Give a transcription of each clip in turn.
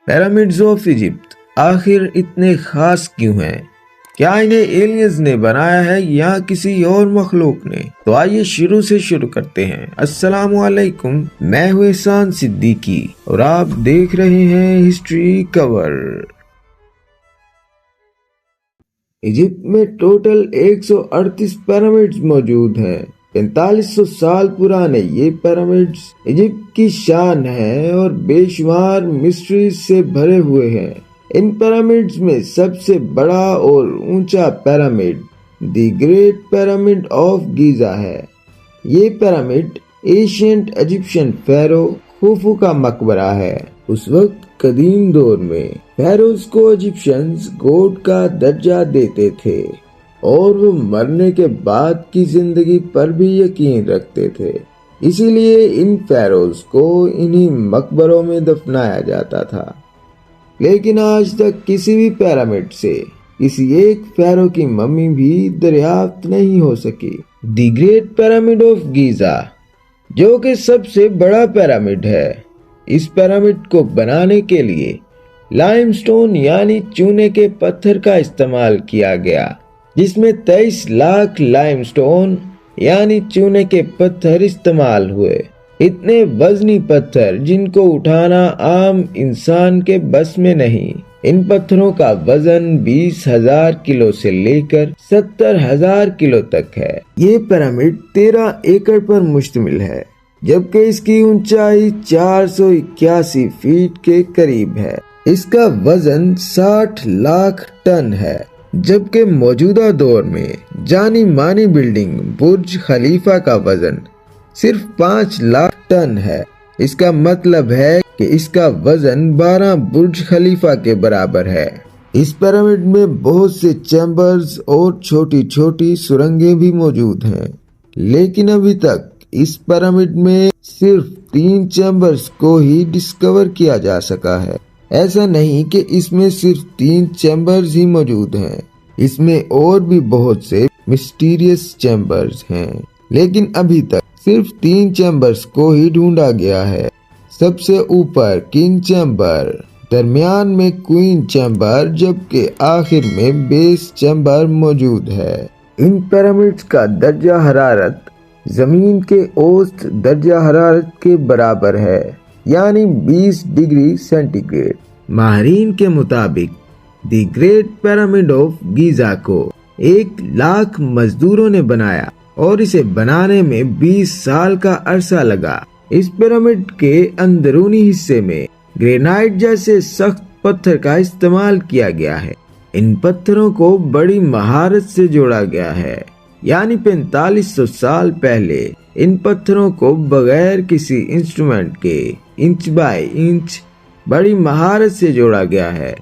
Pyramids of Egypt آخر اتنے خاص کیوں ہیں؟ کیا انہیں ایلینز نے بنایا ہے یا کسی اور مخلوق نے؟ تو آئیے شروع کرتے ہیں۔ السلام علیکم، میں ہوں احسان صدیقی اور آپ دیکھ رہے ہیں ہسٹری کور۔ ایجپٹ میں ٹوٹل 138 پیرامڈز موجود ہیں۔ 4500 سال پرانے یہ پیرامڈز ایجپٹ کی شان ہے اور بے شمار مسٹریز سے بھرے ہوئے ہیں۔ ان پیرامڈز میں سب سے بڑا اور اونچا pyramid the great pyramid of Giza ہے۔ یہ pyramid ancient Egyptian pharaoh Khufu کا مقبرہ ہے۔ اس وقت قدیم دور میں فیروز کو ایجپشنز گوڈ کا درجہ دیتے تھے اور وہ مرنے کے بعد کی زندگی پر بھی یقین رکھتے تھے، اسی لیے ان فیروز کو انہی مقبروں میں دفنایا جاتا تھا۔ لیکن آج تک کسی بھی پیرامڈ سے کسی ایک فیرو کی ممی بھی دریافت نہیں ہو سکی۔ دی گریٹ پیرامڈ آف گیزا، جو کہ سب سے بڑا پیرامڈ ہے، اس پیرامڈ کو بنانے کے لیے لائم سٹون یعنی چونے کے پتھر کا استعمال کیا گیا، جس میں 23 لاکھ لائم سٹون یعنی چونے کے پتھر استعمال ہوئے۔ اتنے وزنی پتھر جن کو اٹھانا عام انسان کے بس میں نہیں۔ ان پتھروں کا وزن 20,000 کلو سے لے کر 70,000 کلو تک ہے۔ یہ پیرامڈ 13 ایکڑ پر مشتمل ہے، جبکہ اس کی اونچائی 481 فیٹ کے قریب ہے۔ اس کا وزن 60 لاکھ ٹن ہے، جبکہ موجودہ دور میں جانی مانی بلڈنگ برج خلیفہ کا وزن صرف 5 لاکھ ٹن ہے۔ اس کا مطلب ہے کہ اس کا وزن 12 برج خلیفہ کے برابر ہے۔ اس پیرامڈ میں بہت سے چیمبرز اور چھوٹی چھوٹی سرنگیں بھی موجود ہیں، لیکن ابھی تک اس پیرامڈ میں صرف 3 چیمبرز کو ہی ڈسکور کیا جا سکا ہے۔ ایسا نہیں کہ اس میں صرف 3 چیمبرز ہی موجود ہیں، اس میں اور بھی بہت سے مسٹیریس چیمبرز ہیں، لیکن ابھی تک صرف 3 چیمبرز کو ہی ڈھونڈا گیا ہے۔ سب سے اوپر کنگ چیمبر، درمیان میں کوئین چیمبر، جبکہ آخر میں بیس چیمبر موجود ہے۔ ان پیرامڈز کا درجہ حرارت زمین کے اوسط درجہ حرارت کے برابر ہے، یعنی 20 ڈگری سینٹی گریڈ۔ ماہرین کے مطابق دی گریٹ پیرامڈ آف گیزا کو 1,00,000 مزدوروں نے بنایا اور اسے بنانے میں 20 سال کا عرصہ لگا۔ اس پیرامڈ کے اندرونی حصے میں گرینائٹ جیسے سخت پتھر کا استعمال کیا گیا ہے۔ ان پتھروں کو بڑی مہارت سے جوڑا گیا ہے، یعنی 4500 سال پہلے ان پتھروں کو بغیر کسی انسٹرومنٹ کے انچ بائی انچ بڑی مہارت سے جوڑا گیا ہے،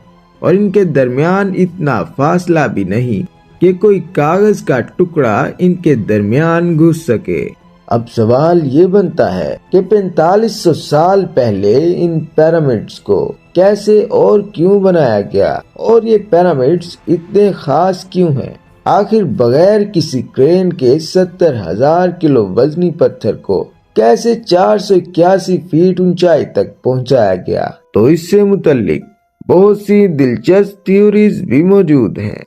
اور ان کے درمیان اتنا فاصلہ بھی نہیں کہ کوئی کاغذ کا ٹکڑا ان کے درمیان گھس سکے۔ اب سوال یہ بنتا ہے کہ 4500 سال پہلے ان پیرامڈز کو کیسے اور کیوں بنایا گیا، اور یہ پیرامڈز اتنے خاص کیوں ہیں؟ آخر بغیر کسی کرین کے 70,000 کلو وزنی پتھر کو کیسے 481 فیٹ اونچائی تک پہنچایا گیا؟ تو اس سے متعلق بہت سی دلچسپ تھیوریز بھی موجود ہیں۔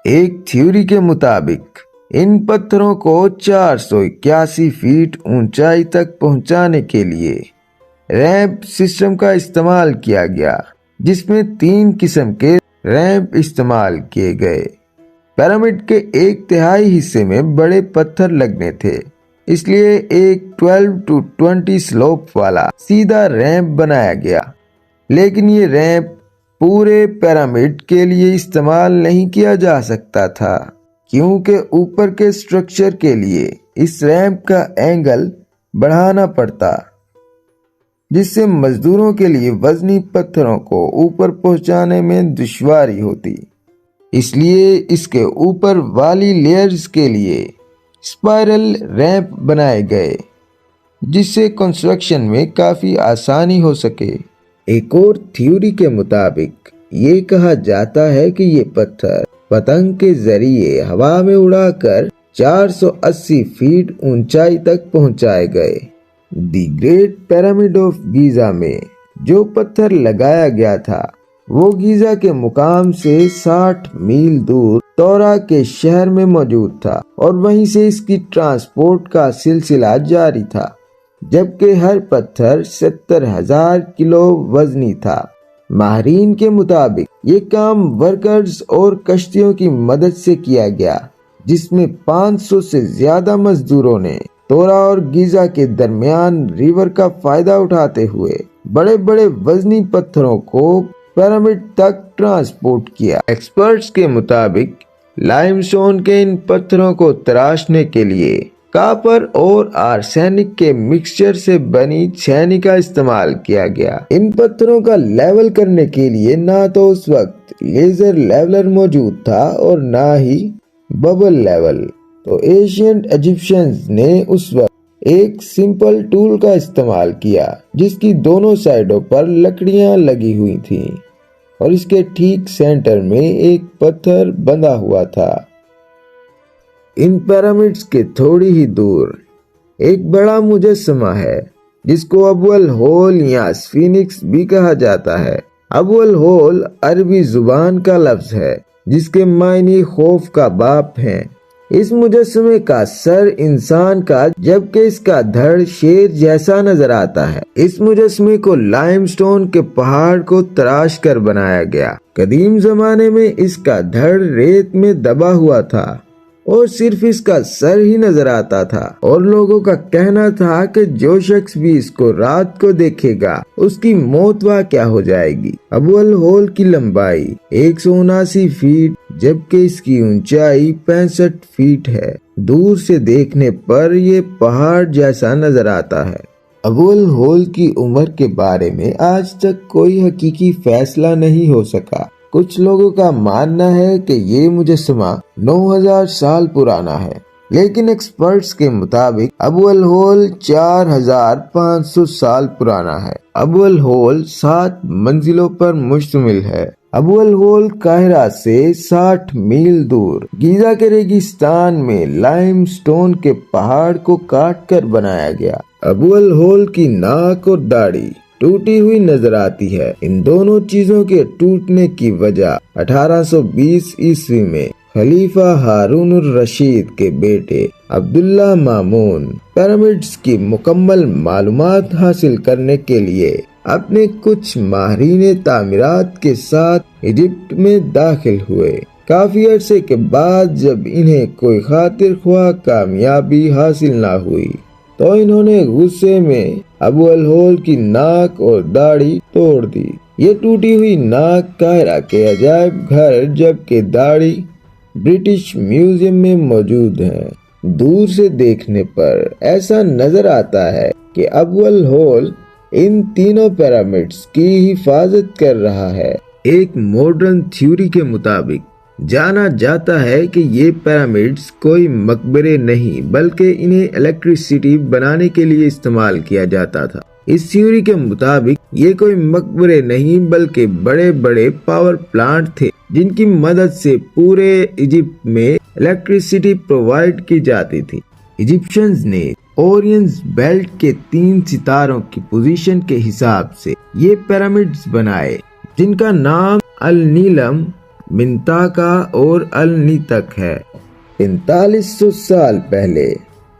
ایک تھیوری کے مطابق ان پتھروں کو 481 فیٹ اونچائی تک پہنچانے کے لیے ریمپ سسٹم کا استعمال کیا گیا، جس میں 3 قسم کے ریمپ استعمال کیے گئے۔ پیرامڈ کے 1/3 حصے میں بڑے پتھر لگنے تھے، اس لیے ایک 12 to 20 سلوپ والا سیدھا ریمپ بنایا گیا، لیکن یہ ریمپ پورے پیرامڈ کے لیے استعمال نہیں کیا جا سکتا تھا، کیونکہ اوپر کے سٹرکچر کے لیے اس ریمپ کا اینگل بڑھانا پڑتا، جس سے مزدوروں کے لیے وزنی پتھروں کو اوپر پہنچانے میں دشواری ہوتی۔ اس لیے اس کے اوپر والی لیئرز کے لیے اسپائرل ریمپ بنائے گئے، جس سے کنسٹرکشن میں کافی آسانی ہو سکے۔ ایک اور تھیوری کے مطابق یہ کہا جاتا ہے کہ یہ پتھر پتنگ کے ذریعے ہوا میں اڑا کر 480 فیٹ اونچائی تک پہنچائے گئے۔ دی گریٹ پیرامڈ آف گیزا میں جو پتھر لگایا گیا تھا وہ گیزا کے مقام سے 60 میل دور تورا کے شہر میں موجود تھا اور وہیں سے اس کی ٹرانسپورٹ کا سلسلہ جاری تھا، جبکہ ہر پتھر 70,000 کلو وزنی تھا۔ ماہرین کے مطابق یہ کام ورکرز اور کشتیوں کی مدد سے کیا گیا، جس میں 500 سے زیادہ مزدوروں نے تورا اور گیزا کے درمیان ریور کا فائدہ اٹھاتے ہوئے بڑے بڑے وزنی پتھروں کو پیرامڈ تک ٹرانسپورٹ کیا۔ ایکسپرٹس کے مطابق لائم سٹون کے ان پتھروں کو تراشنے کے لیے کاپر اور آرسینک کے مکسچر سے بنی چھینی کا استعمال کیا گیا۔ ان پتھروں کا لیول کرنے کے لیے نہ تو اس وقت لیزر لیولر موجود تھا اور نہ ہی ببل لیول، تو ایشینٹ ایجپشنز نے اس وقت ایک سمپل ٹول کا استعمال کیا جس کی دونوں سائڈوں پر لکڑیاں لگی ہوئی تھیں اور اس کے ٹھیک سینٹر میں ایک پتھر بندھا ہوا تھا۔ ان پیرامڈز کے تھوڑی ہی دور ایک بڑا مجسمہ ہے جس کو ابو الہول یا سفینکس بھی کہا جاتا ہے۔ ابو الہول عربی زبان کا لفظ ہے جس کے معنی خوف کا باپ ہیں۔ اس مجسمے کا سر انسان کا جبکہ اس کا دھڑ شیر جیسا نظر آتا ہے۔ اس مجسمے کو لائم سٹون کے پہاڑ کو تراش کر بنایا گیا۔ قدیم زمانے میں اس کا دھڑ ریت میں دبا ہوا تھا اور صرف اس کا سر ہی نظر آتا تھا، اور لوگوں کا کہنا تھا کہ جو شخص بھی اس کو رات کو دیکھے گا اس کی موت واقع ہو جائے گی۔ ابو الہول کی لمبائی 179 فیٹ جبکہ اس کی اونچائی 65 فیٹ ہے۔ دور سے دیکھنے پر یہ پہاڑ جیسا نظر آتا ہے۔ ابو الہول کی عمر کے بارے میں آج تک کوئی حقیقی فیصلہ نہیں ہو سکا۔ کچھ لوگوں کا ماننا ہے کہ یہ مجسمہ 9000 سال پرانا ہے، لیکن ایکسپرٹس کے مطابق ابو الہول 4500 سال پرانا ہے۔ ابو الہول 7 منزلوں پر مشتمل ہے۔ ابو الہول قاہرہ سے 60 میل دور گیزا کے ریگستان میں لائم سٹون کے پہاڑ کو کاٹ کر بنایا گیا۔ ابو الہول کی ناک اور داڑھی ٹوٹی ہوئی نظر آتی ہے۔ ان دونوں چیزوں کے ٹوٹنے کی وجہ 1820 عیسوی میں خلیفہ ہارون الرشید کے بیٹے عبداللہ مامون پیرامڈز کی مکمل معلومات حاصل کرنے کے لیے اپنے کچھ ماہرین تعمیرات کے ساتھ ایجپٹ میں داخل ہوئے۔ کافی عرصے کے بعد جب انہیں کوئی خاطر خواہ کامیابی حاصل نہ ہوئی تو انہوں نے غصے میں ابو الہول کی ناک اور داڑھی توڑ دی۔ یہ ٹوٹی ہوئی ناک قاہرہ کے عجائب گھر جبکہ داڑھی برٹش میوزیم میں موجود ہے۔ دور سے دیکھنے پر ایسا نظر آتا ہے کہ ابو الہول ان تینوں پیرامڈز کی حفاظت کر رہا ہے۔ ایک ماڈرن تھیوری کے مطابق جانا جاتا ہے کہ یہ پیرامڈز کوئی مقبرے نہیں بلکہ انہیں الیکٹریسٹی بنانے کے لیے استعمال کیا جاتا تھا۔ اس تھیوری کے مطابق یہ کوئی مقبرے نہیں بلکہ بڑے بڑے پاور پلانٹ تھے جن کی مدد سے پورے ایجپٹ میں الیکٹریسٹی پرووائڈ کی جاتی تھی۔ ایجپشنز نے اورینز بیلٹ کے 3 ستاروں کی پوزیشن کے حساب سے یہ پیرامڈز بنائے جن کا نام النیلم، منتاکا اور النیتک ہے۔ 4500 سال پہلے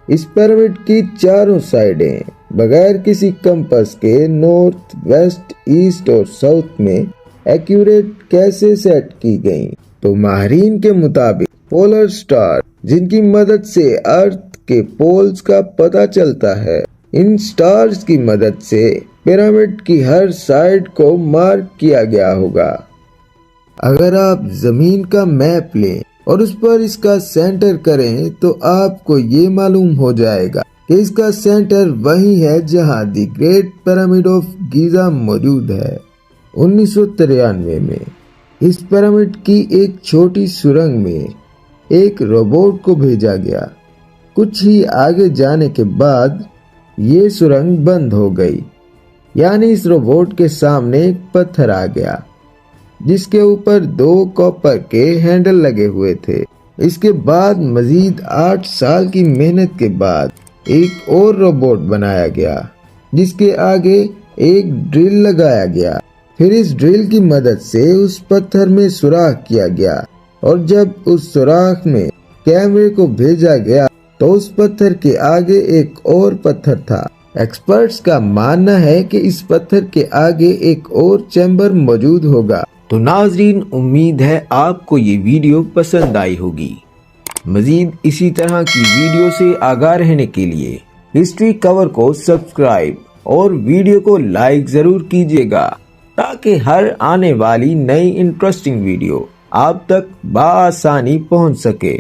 اس پیرامڈ کی چاروں سائڈیں بغیر کسی کمپس کے نارتھ، ویسٹ، ایسٹ اور ساؤتھ میں ایکوریٹ کیسے سیٹ کی گئیں؟ تو ماہرین کے مطابق پولر سٹار جن کی مدد سے ارتھ کے پولز کا پتہ چلتا ہے، ان سٹارز کی مدد سے پیرامڈ کی ہر سائڈ کو مارک کیا گیا ہوگا۔ اگر آپ زمین کا میپ لیں اور اس پر اس کا سینٹر کریں تو آپ کو یہ معلوم ہو جائے گا کہ اس کا سینٹر وہی ہے جہاں دی گریٹ پیرامڈ آف گیزا موجود ہے۔ 1993 میں اس پیرامڈ کی ایک چھوٹی سرنگ میں ایک روبوٹ کو بھیجا گیا۔ کچھ ہی آگے جانے کے بعد یہ سرنگ بند ہو گئی، یعنی اس روبوٹ کے سامنے ایک پتھر آ گیا جس کے اوپر 2 کاپر کے ہینڈل لگے ہوئے تھے۔ اس کے بعد مزید 8 سال کی محنت کے بعد ایک اور روبوٹ بنایا گیا جس کے آگے ایک ڈرل لگایا گیا، پھر اس ڈرل کی مدد سے اس پتھر میں سوراخ کیا گیا، اور جب اس سوراخ میں کیمرے کو بھیجا گیا تو اس پتھر کے آگے ایک اور پتھر تھا۔ ایکسپرٹس کا ماننا ہے کہ اس پتھر کے آگے ایک اور چیمبر موجود ہوگا۔ تو ناظرین، امید ہے آپ کو یہ ویڈیو پسند آئی ہوگی۔ مزید اسی طرح کی ویڈیو سے آگاہ رہنے کے لیے ہسٹری کور کو سبسکرائب اور ویڈیو کو لائک ضرور کیجیے گا، تاکہ ہر آنے والی نئی انٹرسٹنگ ویڈیو آپ تک بآسانی پہنچ سکے۔